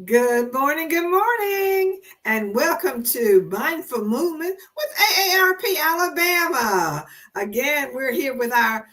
Good morning, and welcome to Mindful Movement with AARP Alabama. Again, we're here with our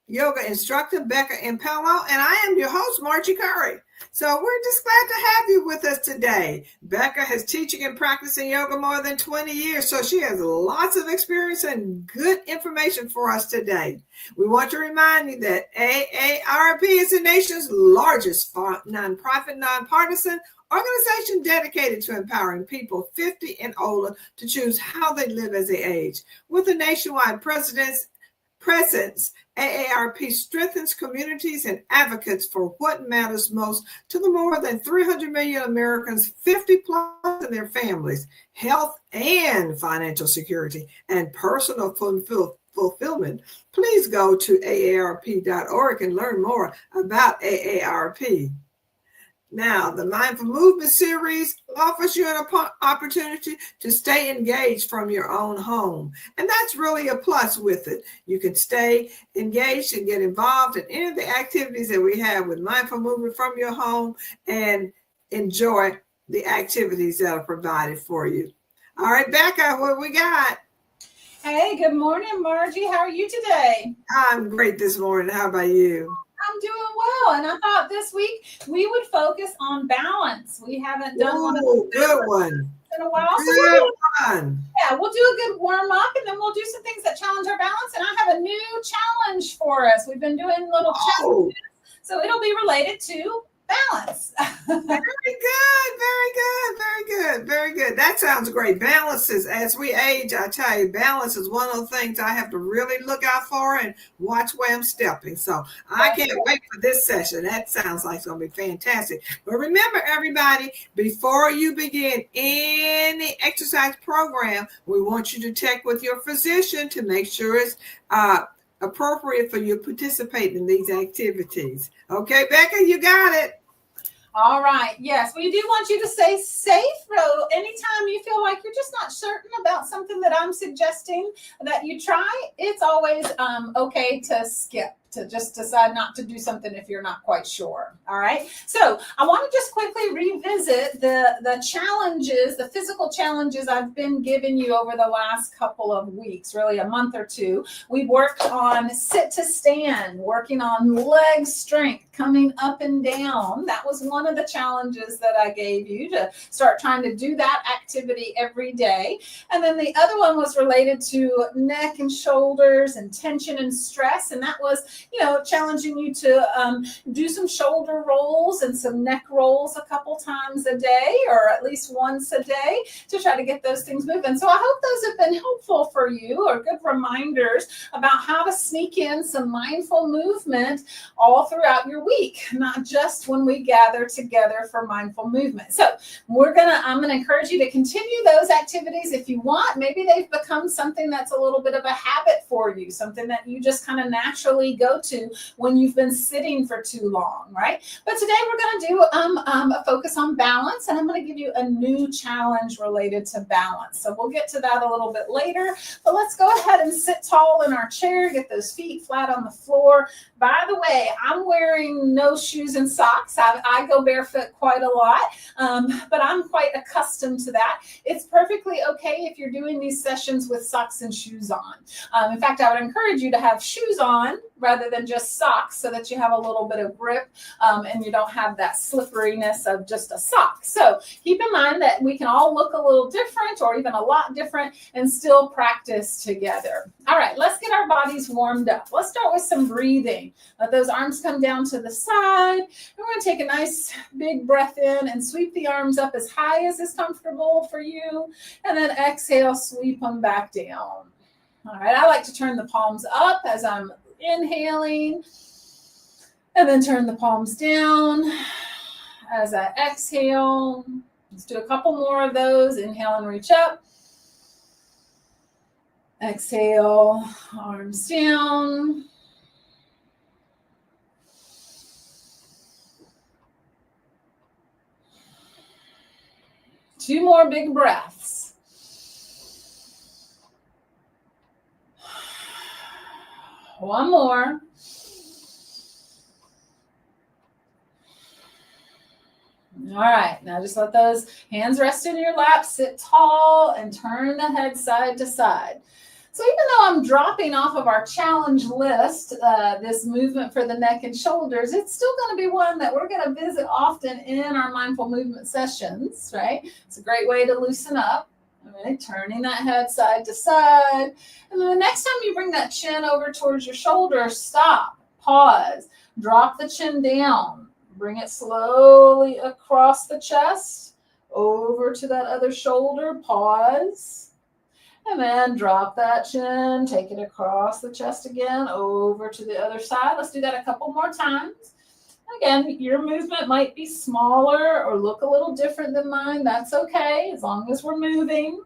yoga instructor, Becca Impello, and I am your host, Margie Curry. So we're just glad to have you with us today. Becca has teaching and practicing yoga more than 20 years, so she has lots of experience and good information for us today. We want to remind you that AARP is the nation's largest nonprofit, nonpartisan organization dedicated to empowering people 50 and older to choose how they live as they age. With a nationwide presence, AARP strengthens communities and advocates for what matters most to the more than 300 million Americans, 50 plus in their families, health and financial security, and personal fulfillment. Please go to aarp.org and learn more about AARP. Now, the Mindful Movement series offers you an opportunity to stay engaged from your own home. And that's really a plus with it. You can stay engaged and get involved in any of the activities that we have with Mindful Movement from your home and enjoy the activities that are provided for you. All right, Becca, what we got? Hey, good morning, Margie. How are you today? I'm great this morning. How about you? I'm doing well, and I thought this week we would focus on balance. We haven't done one of those good one in a while, so we'll do a good warm up, and then we'll do some things that challenge our balance. And I have a new challenge for us. We've been doing little challenges, so it'll be related to balance. Very good. That sounds great. Balance is, as we age, I tell you, balance is one of the things I have to really look out for and watch where I'm stepping. So I can't wait for this session. That sounds like it's going to be fantastic. But remember, everybody, before you begin any exercise program, we want you to check with your physician to make sure it's appropriate for you to participate in these activities. Okay, Becca, you got it. All right. Yes, we do want you to stay safe. So anytime you feel like you're just not certain about something that I'm suggesting that you try, it's always okay to skip, to just decide not to do something if you're not quite sure. All right. So I want to just quickly revisit the challenges, the physical challenges I've been giving you over the last couple of weeks, really a month or two. We worked on sit to stand, working on leg strength, coming up and down. That was one of the challenges that I gave you, to start trying to do that activity every day. And then the other one was related to neck and shoulders and tension and stress. And that was, challenging you to do some shoulder rolls and some neck rolls a couple times a day, or at least once a day, to try to get those things moving. So I hope those have been helpful for you, or good reminders about how to sneak in some mindful movement all throughout your week, not just when we gather together for mindful movement. So I'm going to encourage you to continue those activities if you want. Maybe they've become something that's a little bit of a habit for you, something that you just kind of naturally go to when you've been sitting for too long, right? But today we're going to do a focus on balance, and I'm going to give you a new challenge related to balance. So we'll get to that a little bit later, but let's go ahead and sit tall in our chair, get those feet flat on the floor. By the way, I'm wearing no shoes and socks. I go barefoot quite a lot, but I'm quite accustomed to that. It's perfectly okay if you're doing these sessions with socks and shoes on. In fact, I would encourage you to have shoes on rather than just socks, so that you have a little bit of grip and you don't have that slipperiness of just a sock. So keep in mind that we can all look a little different, or even a lot different, and still practice together. All right, let's get our bodies warmed up. Let's start with some breathing. Let those arms come down to the side. And we're going to take a nice big breath in and sweep the arms up as high as is comfortable for you. And then exhale, sweep them back down. All right, I like to turn the palms up as I'm inhaling, and then turn the palms down as I exhale. Let's do a couple more of those. Inhale and reach up. Exhale, arms down. Two more big breaths. One more. All right, now just let those hands rest in your lap, sit tall, and turn the head side to side. So even though I'm dropping off of our challenge list, this movement for the neck and shoulders, it's still going to be one that we're going to visit often in our mindful movement sessions, right? It's a great way to loosen up. Right, turning that head side to side. And then the next time you bring that chin over towards your shoulder, stop, pause, drop the chin down, bring it slowly across the chest, over to that other shoulder, pause, and then drop that chin, take it across the chest again, over to the other side. Let's do that a couple more times. Again, your movement might be smaller or look a little different than mine. That's okay, as long as we're moving.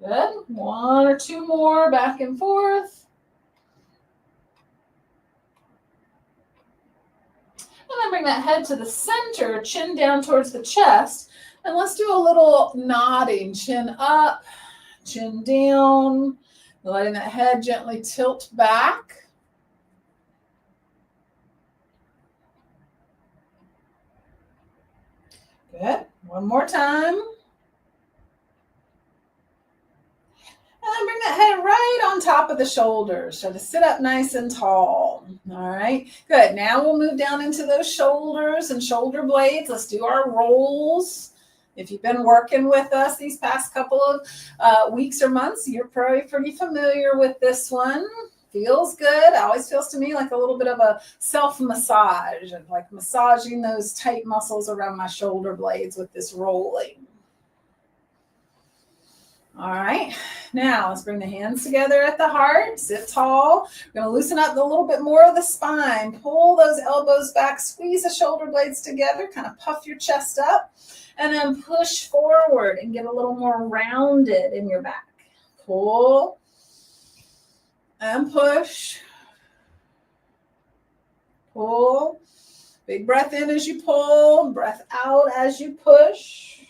Good. One or two more, back and forth. And then bring that head to the center, chin down towards the chest. And let's do a little nodding. Chin up, chin down, letting that head gently tilt back. Good. One more time. And then bring that head right on top of the shoulders. Try to sit up nice and tall. All right. Good. Now we'll move down into those shoulders and shoulder blades. Let's do our rolls. If you've been working with us these past couple of weeks or months, you're probably pretty familiar with this one. Feels good. Always feels to me like a little bit of a self-massage, like massaging those tight muscles around my shoulder blades with this rolling. All right, now let's bring the hands together at the heart, sit tall. We're gonna loosen up a little bit more of the spine, pull those elbows back, squeeze the shoulder blades together, kind of puff your chest up, and then push forward and get a little more rounded in your back. Pull and push, pull. Big breath in as you pull, breath out as you push.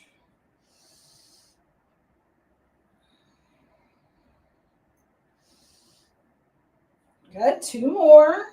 Good, two more.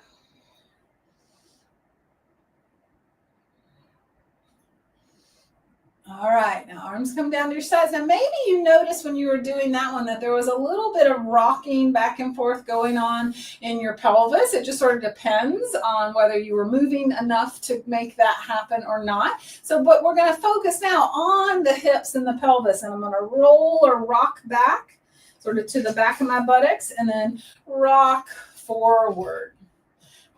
All right, now arms come down to your sides. Now maybe you noticed when you were doing that one that there was a little bit of rocking back and forth going on in your pelvis. It just sort of depends on whether you were moving enough to make that happen or not. So, but we're going to focus now on the hips and the pelvis, and I'm going to roll or rock back sort of to the back of my buttocks and then rock forward.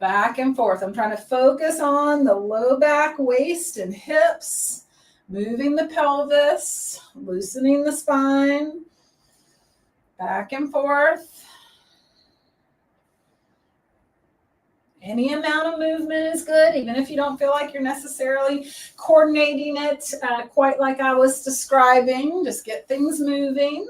Back and forth. I'm trying to focus on the low back, waist, and hips. Moving the pelvis, loosening the spine, back and forth. Any amount of movement is good, even if you don't feel like you're necessarily coordinating it quite like I was describing. Just get things moving.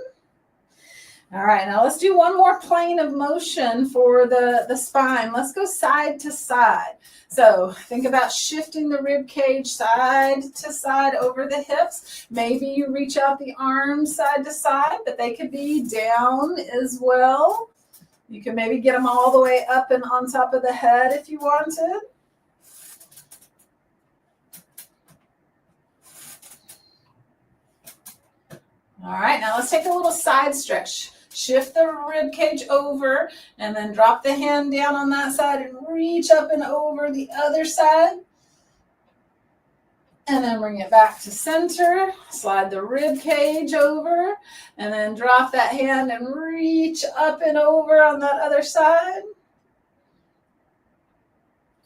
All right, now let's do one more plane of motion for the spine. Let's go side to side. So think about shifting the rib cage side to side over the hips. Maybe you reach out the arms side to side, but they could be down as well. You can maybe get them all the way up and on top of the head if you wanted. All right, now let's take a little side stretch. Shift the rib cage over and then drop the hand down on that side and reach up and over the other side. And then bring it back to center. Slide the rib cage over and then drop that hand and reach up and over on that other side.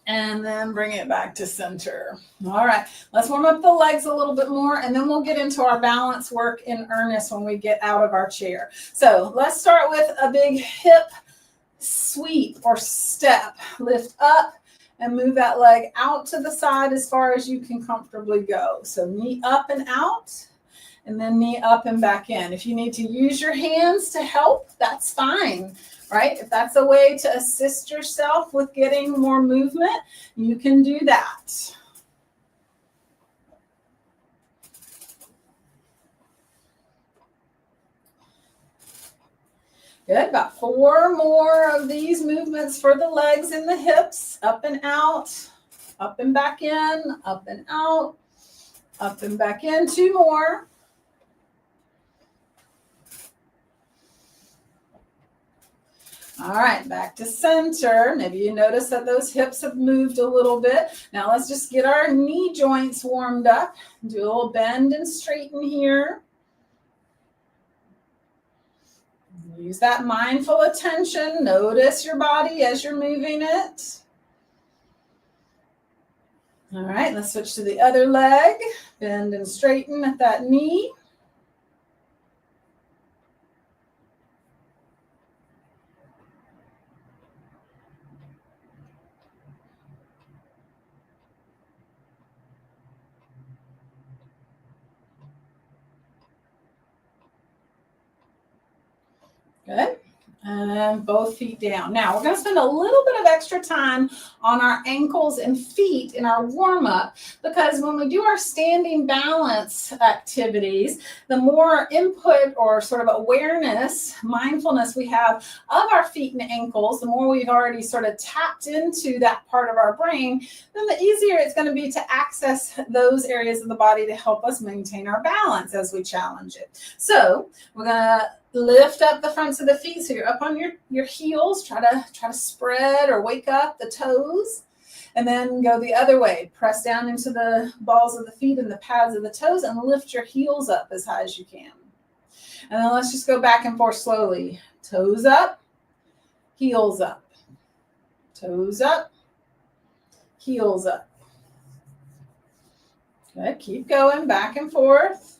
And then bring it back to center. All right, let's warm up the legs a little bit more, and then we'll get into our balance work in earnest when we get out of our chair. So let's start with a big hip sweep or step. Lift up and move that leg out to the side as far as you can comfortably go. So knee up and out, and then knee up and back in. If you need to use your hands to help, that's fine. Right? If that's a way to assist yourself with getting more movement, you can do that. Good. About 4 more of these movements for the legs and the hips, up and out. Up and back in, up and out, up and back in. 2 more. All right, back to center. Maybe you notice that those hips have moved a little bit. Now let's just get our knee joints warmed up. Do a little bend and straighten here. Use that mindful attention. Notice your body as you're moving it. All right, let's switch to the other leg. Bend and straighten at that knee. Good. And both feet down. Now, we're going to spend a little bit of extra time on our ankles and feet in our warm-up, because when we do our standing balance activities, the more input or sort of awareness, mindfulness we have of our feet and ankles, the more we've already sort of tapped into that part of our brain, then the easier it's going to be to access those areas of the body to help us maintain our balance as we challenge it. So we're going to lift up the fronts of the feet so you're up on your heels. Try to spread or wake up the toes. And then go the other way. Press down into the balls of the feet and the pads of the toes and lift your heels up as high as you can. And then let's just go back and forth slowly. Toes up, heels up. Toes up, heels up. Good. Keep going back and forth.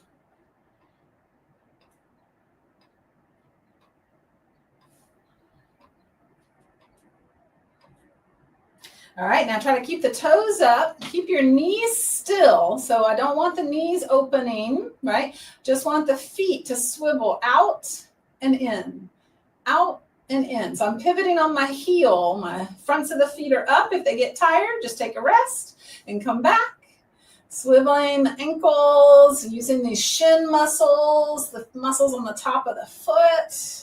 All right, now try to keep the toes up, keep your knees still. So I don't want the knees opening, right? Just want the feet to swivel out and in, out and in. So I'm pivoting on my heel. My fronts of the feet are up. If they get tired, just take a rest and come back. Swiveling the ankles, using these shin muscles, the muscles on the top of the foot.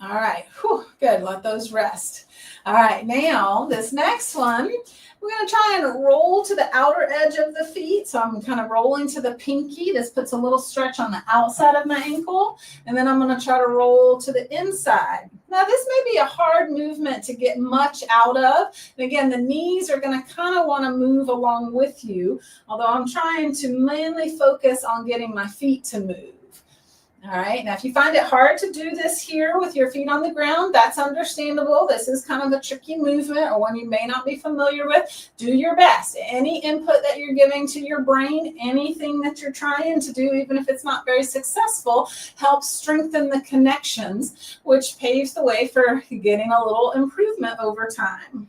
All right, whew, good, let those rest. All right, now this next one, we're gonna try and roll to the outer edge of the feet. So I'm kind of rolling to the pinky. This puts a little stretch on the outside of my ankle. And then I'm gonna try to roll to the inside. Now this may be a hard movement to get much out of. And again, the knees are gonna kind of wanna move along with you, although I'm trying to mainly focus on getting my feet to move. All right, now if you find it hard to do this here with your feet on the ground, that's understandable. This is kind of a tricky movement or one you may not be familiar with. Do your best. Any input that you're giving to your brain, anything that you're trying to do, even if it's not very successful, helps strengthen the connections, which paves the way for getting a little improvement over time.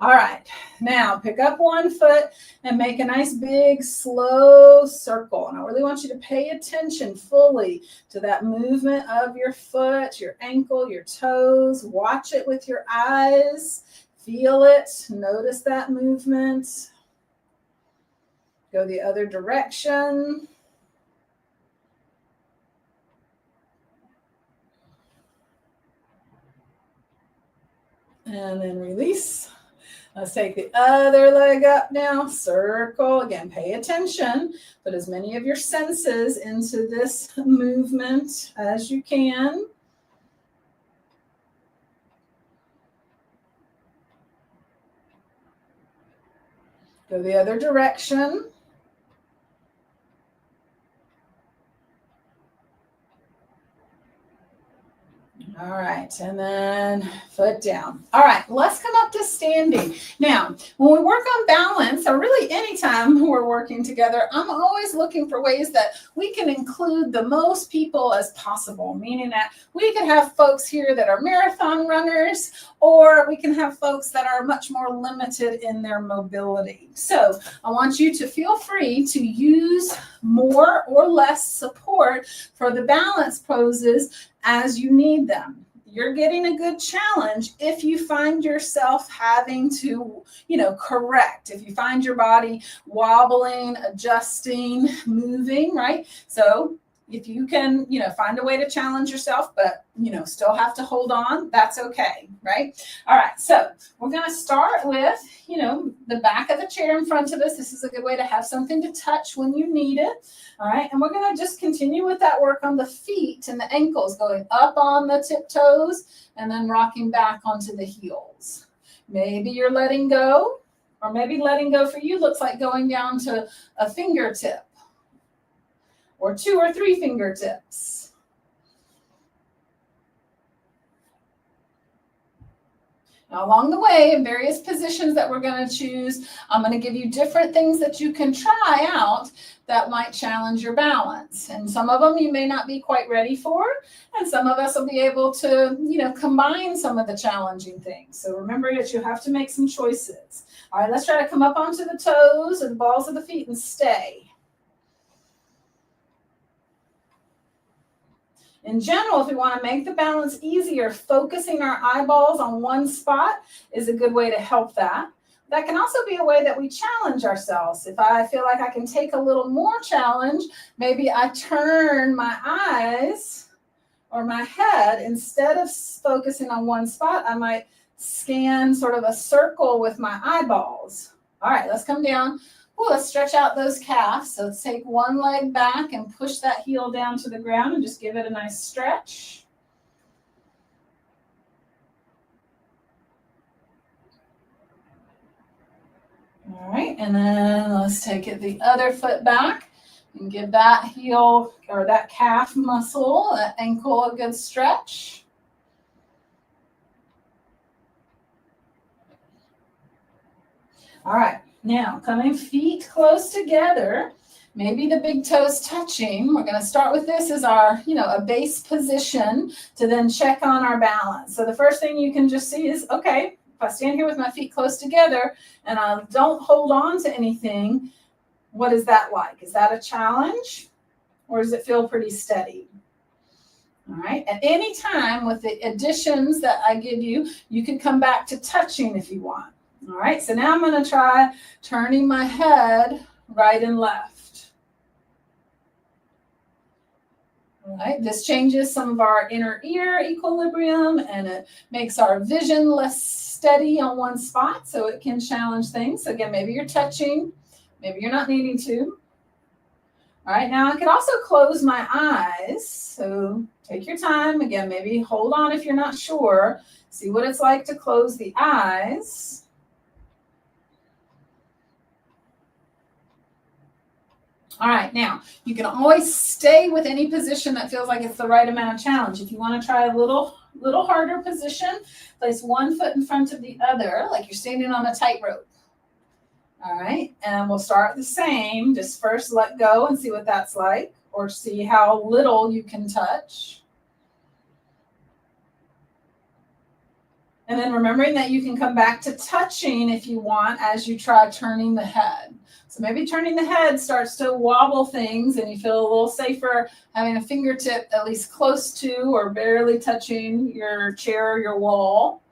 All right, now pick up one foot and make a nice big slow circle. And I really want you to pay attention fully to that movement of your foot, your ankle, your toes. Watch it with your eyes. Feel it. Notice that movement. Go the other direction. And then release. Let's take the other leg up now, circle. Again, pay attention. Put as many of your senses into this movement as you can. Go the other direction. All right, and then foot down. All right, let's come up to standing. Now, when we work on balance, or really anytime we're working together, I'm always looking for ways that we can include the most people as possible, meaning that we can have folks here that are marathon runners, or we can have folks that are much more limited in their mobility. So I want you to feel free to use more or less support for the balance poses as you need them. You're getting a good challenge if you find yourself having to, correct, if you find your body wobbling, adjusting, moving, right? So If you can, find a way to challenge yourself, but, still have to hold on, that's okay, right? All right, so we're going to start with, the back of the chair in front of us. This is a good way to have something to touch when you need it. All right, and we're going to just continue with that work on the feet and the ankles, going up on the tiptoes and then rocking back onto the heels. Maybe you're letting go, or maybe letting go for you looks like going down to a fingertip, or 2 or 3 fingertips. Now, along the way, in various positions that we're going to choose, I'm going to give you different things that you can try out that might challenge your balance. And some of them you may not be quite ready for, and some of us will be able to, combine some of the challenging things. So remember that you have to make some choices. All right, let's try to come up onto the toes and balls of the feet and stay. In general, if we want to make the balance easier, focusing our eyeballs on one spot is a good way to help that. That can also be a way that we challenge ourselves. If I feel like I can take a little more challenge, maybe I turn my eyes or my head, instead of focusing on one spot, I might scan sort of a circle with my eyeballs. All right, let's come down. Ooh, let's stretch out those calves. So let's take one leg back and push that heel down to the ground and just give it a nice stretch. All right, and then let's take it the other foot back and give that heel or that calf muscle, that ankle, a good stretch. All right. Now, coming feet close together, maybe the big toes touching. We're going to start with this as our, a base position to then check on our balance. So the first thing you can just see is, okay, if I stand here with my feet close together and I don't hold on to anything, what is that like? Is that a challenge, or does it feel pretty steady? All right. At any time with the additions that I give you, you can come back to touching if you want. All right, so now I'm going to try turning my head right and left. All right, this changes some of our inner ear equilibrium, and it makes our vision less steady on one spot, so it can challenge things. So again, maybe you're touching, maybe you're not needing to. All right, now I could also close my eyes. So take your time. Again, maybe hold on if you're not sure. See what it's like to close the eyes. All right, now you can always stay with any position that feels like it's the right amount of challenge. If you want to try a little harder position, place one foot in front of the other, like you're standing on a tightrope. All right, and we'll start the same. Just first let go and see what that's like, or see how little you can touch. And then remembering that you can come back to touching if you want as you try turning the head. So maybe turning the head starts to wobble things and you feel a little safer having a fingertip at least close to or barely touching your chair or your wall.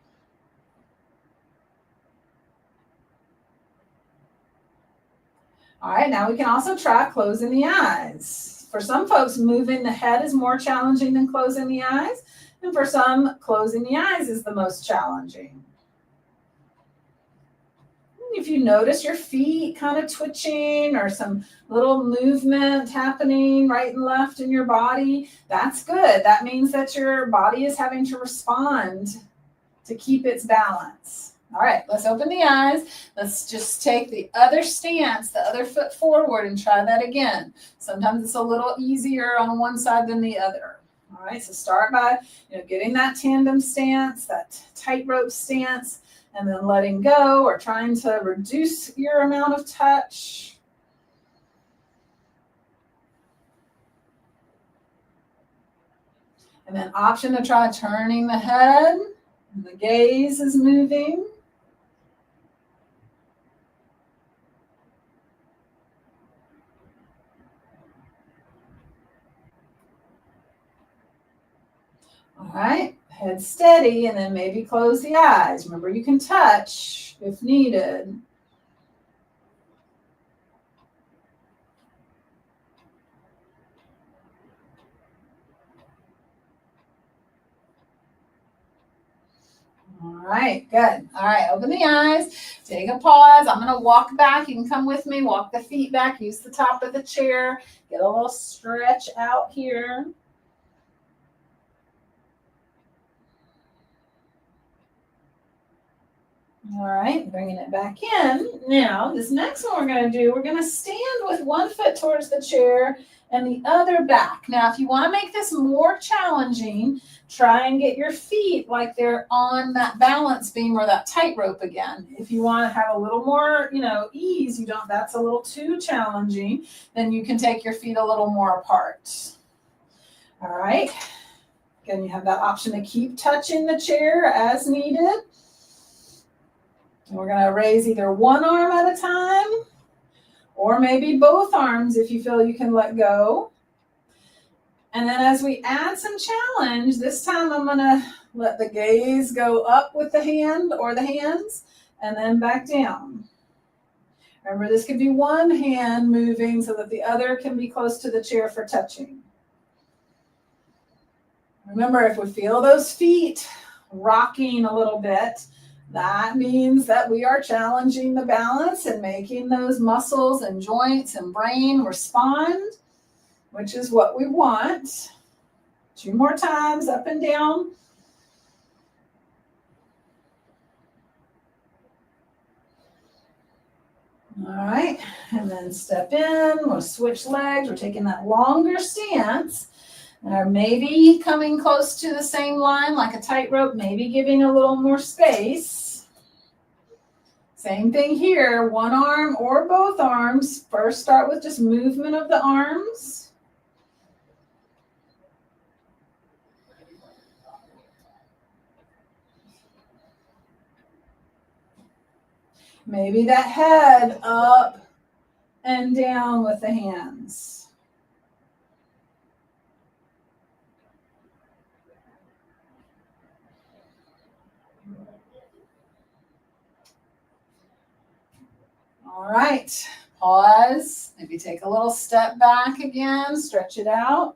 All right, now we can also try closing the eyes. For some folks, moving the head is more challenging than closing the eyes. And for some, closing the eyes is the most challenging. If you notice your feet kind of twitching or some little movement happening right and left in your body, that's good. That means that your body is having to respond to keep its balance. All right, let's open the eyes. Let's just take the other stance, the other foot forward, and try that again. Sometimes it's a little easier on one side than the other. All right, so start by getting that tandem stance, that tightrope stance, and then letting go or trying to reduce your amount of touch. And then option to try turning the head, and the gaze is moving. All right, head steady, and then maybe close the eyes. Remember, you can touch if needed. right, good. All right, open the eyes, take a pause. I'm going to walk back. You can come with me, walk the feet back, use the top of the chair, get a little stretch out here. All right, bringing it back in. Now, this next one we're going to do, we're going to stand with one foot towards the chair and the other back. Now, if you want to make this more challenging, try and get your feet like they're on that balance beam or that tightrope again. If you want to have a little more, ease, that's a little too challenging, then you can take your feet a little more apart. All right. Again, you have that option to keep touching the chair as needed. And we're going to raise either one arm at a time or maybe both arms if you feel you can let go. And then as we add some challenge, this time I'm going to let the gaze go up with the hand or the hands and then back down. Remember, this could be one hand moving so that the other can be close to the chair for touching. Remember, if we feel those feet rocking a little bit, that means that we are challenging the balance and making those muscles and joints and brain respond, which is what we want. 2 more times, up and down. All right, and then step in. We'll switch legs. We're taking that longer stance. Or maybe coming close to the same line like a tightrope, maybe giving a little more space. Same thing here, one arm or both arms. First start with just movement of the arms. Maybe that head up and down with the hands. All right, pause. Maybe take a little step back again, stretch it out.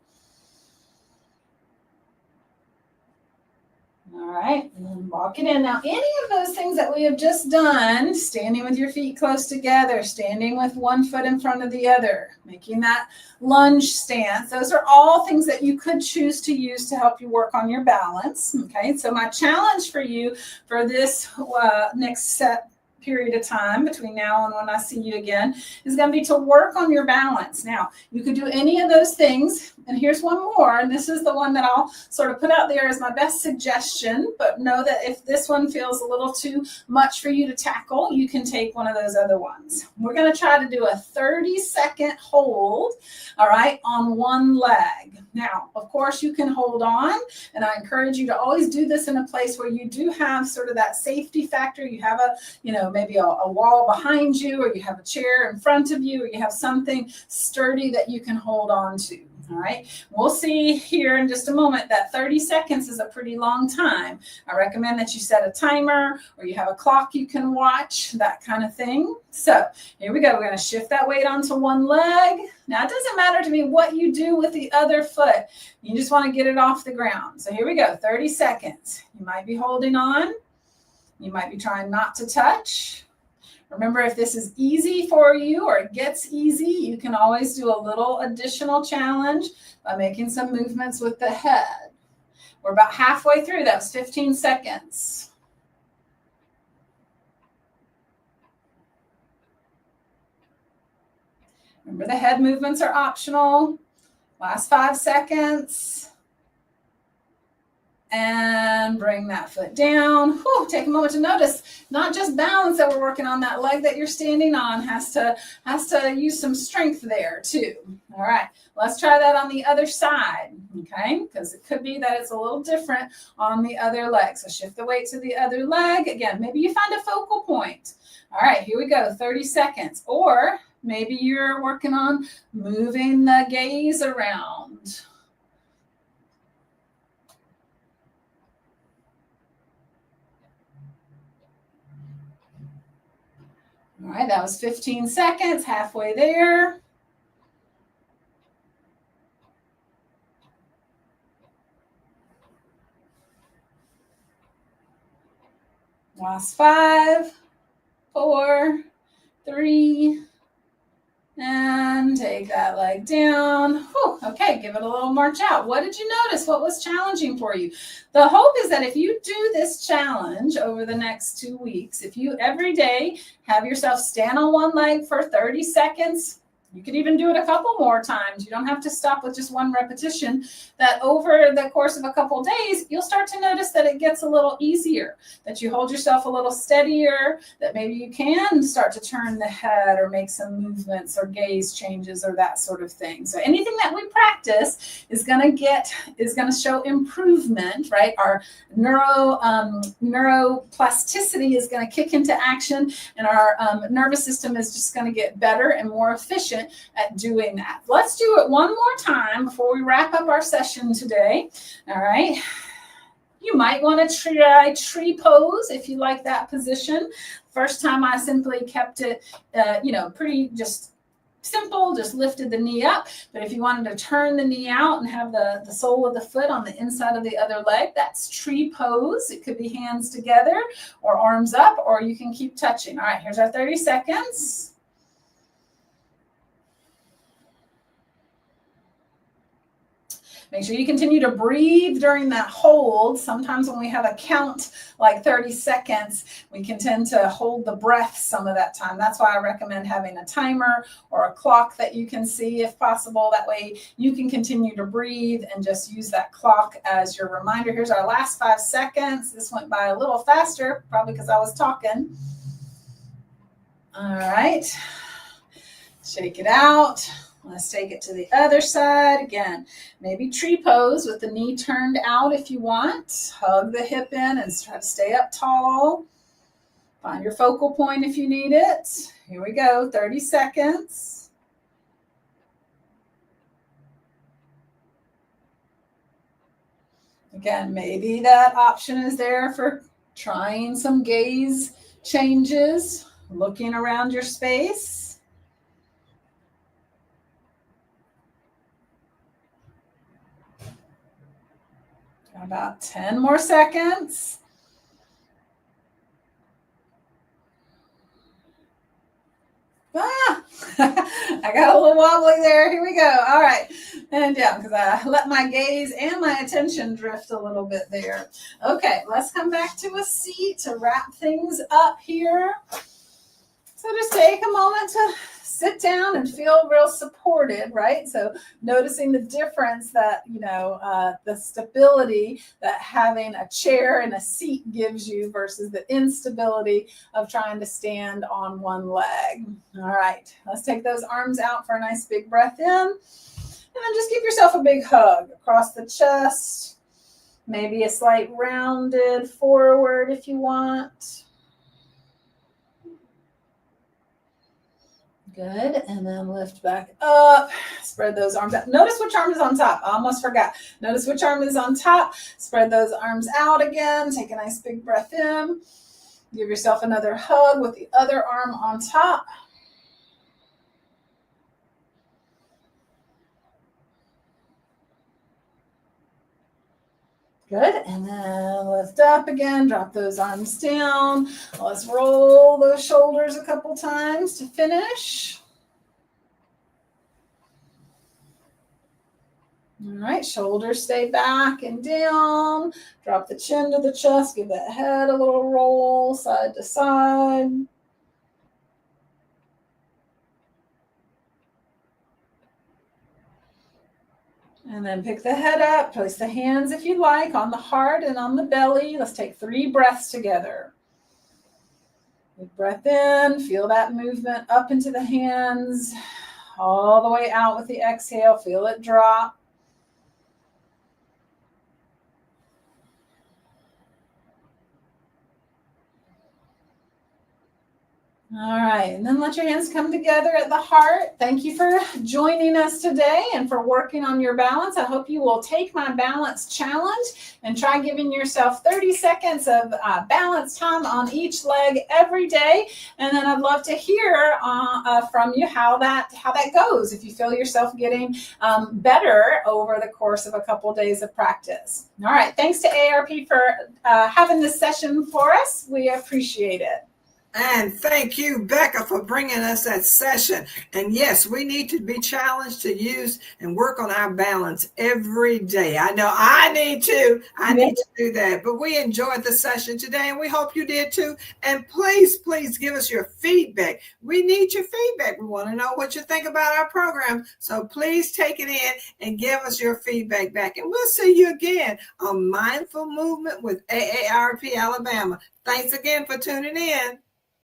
All right, and then walk it in. Now, any of those things that we have just done, standing with your feet close together, standing with one foot in front of the other, making that lunge stance, those are all things that you could choose to use to help you work on your balance. Okay, so my challenge for you for this next set period of time between now and when I see you again is going to be to work on your balance. Now, you could do any of those things, and here's one more, and this is the one that I'll sort of put out there as my best suggestion, but know that if this one feels a little too much for you to tackle, you can take one of those other ones. We're going to try to do a 30-second hold, all right, on one leg. Now, of course, you can hold on, and I encourage you to always do this in a place where you do have sort of that safety factor. You have maybe a wall behind you, or you have a chair in front of you, or you have something sturdy that you can hold on to. All right, we'll see here in just a moment that 30 seconds is a pretty long time. I recommend that you set a timer or you have a clock you can watch, that kind of thing. So here we go. We're going to shift that weight onto one leg. Now, it doesn't matter to me what you do with the other foot. You just want to get it off the ground. So here we go, 30 seconds. You might be holding on. You might be trying not to touch. Remember, if this is easy for you or it gets easy, you can always do a little additional challenge by making some movements with the head. We're about halfway through. That was 15 seconds. Remember, the head movements are optional. Last 5 seconds. And bring that foot down. Whew, take a moment to notice, not just balance that we're working on, that leg that you're standing on has to use some strength there too. All right, let's try that on the other side, okay? Because it could be that it's a little different on the other leg. So shift the weight to the other leg. Again, maybe you find a focal point. All right, here we go, 30 seconds. Or maybe you're working on moving the gaze around. All right, that was 15 seconds, halfway there. Last 5, 4, 3, and take that leg down. Whew, okay, give it a little march out. What did you notice? What was challenging for you? The hope is that if you do this challenge over the next 2 weeks, if you every day have yourself stand on one leg for 30 seconds, you could even do it a couple more times. You don't have to stop with just one repetition. That over the course of a couple of days, you'll start to notice that it gets a little easier, that you hold yourself a little steadier, that maybe you can start to turn the head or make some movements or gaze changes or that sort of thing. So anything that we practice is going to show improvement, right? Our neuroplasticity is going to kick into action, and our nervous system is just going to get better and more efficient at doing that. Let's do it one more time before we wrap up our session today. All right. You might want to try tree pose if you like that position. First time I simply kept it, pretty just simple, just lifted the knee up. But if you wanted to turn the knee out and have the sole of the foot on the inside of the other leg, that's tree pose. It could be hands together or arms up, or you can keep touching. All right, here's our 30 seconds. Make sure you continue to breathe during that hold. Sometimes when we have a count like 30 seconds, we can tend to hold the breath some of that time. That's why I recommend having a timer or a clock that you can see if possible. That way you can continue to breathe and just use that clock as your reminder. Here's our last 5 seconds. This went by a little faster, probably because I was talking. All right. Shake it out. Let's take it to the other side. Again, maybe tree pose with the knee turned out if you want. Hug the hip in and try to stay up tall. Find your focal point if you need it. Here we go, 30 seconds. Again, maybe that option is there for trying some gaze changes, looking around your space. About 10 more seconds. I got a little wobbly there. Here we go. All right. And down because I let my gaze and my attention drift a little bit there. Okay, let's come back to a seat to wrap things up here. So just take a moment to sit down and feel real supported, right? So noticing the difference that, the stability that having a chair and a seat gives you versus the instability of trying to stand on one leg. All right, let's take those arms out for a nice big breath in. And then just give yourself a big hug across the chest. Maybe a slight rounded forward if you want. Good. And then lift back up. Spread those arms out. Notice which arm is on top. I almost forgot. Notice which arm is on top. Spread those arms out again. Take a nice big breath in. Give yourself another hug with the other arm on top. Good. And then lift up again. Drop those arms down. Let's roll those shoulders a couple times to finish. All right. Shoulders stay back and down. Drop the chin to the chest. Give that head a little roll side to side. And then pick the head up, place the hands, if you like, on the heart and on the belly. Let's take 3 breaths together. Big breath in, feel that movement up into the hands, all the way out with the exhale. Feel it drop. All right, and then let your hands come together at the heart. Thank you for joining us today and for working on your balance. I hope you will take my balance challenge and try giving yourself 30 seconds of balance time on each leg every day. And then I'd love to hear from you how that goes, if you feel yourself getting better over the course of a couple of days of practice. All right, thanks to AARP for having this session for us. We appreciate it. And thank you, Becca, for bringing us that session. And yes, we need to be challenged to use and work on our balance every day. I know I need to do that. But we enjoyed the session today, and we hope you did too. And please give us your feedback. We need your feedback. We want to know what you think about our program. So please take it in and give us your feedback back. And we'll see you again on Mindful Movement with AARP Alabama. Thanks again for tuning in.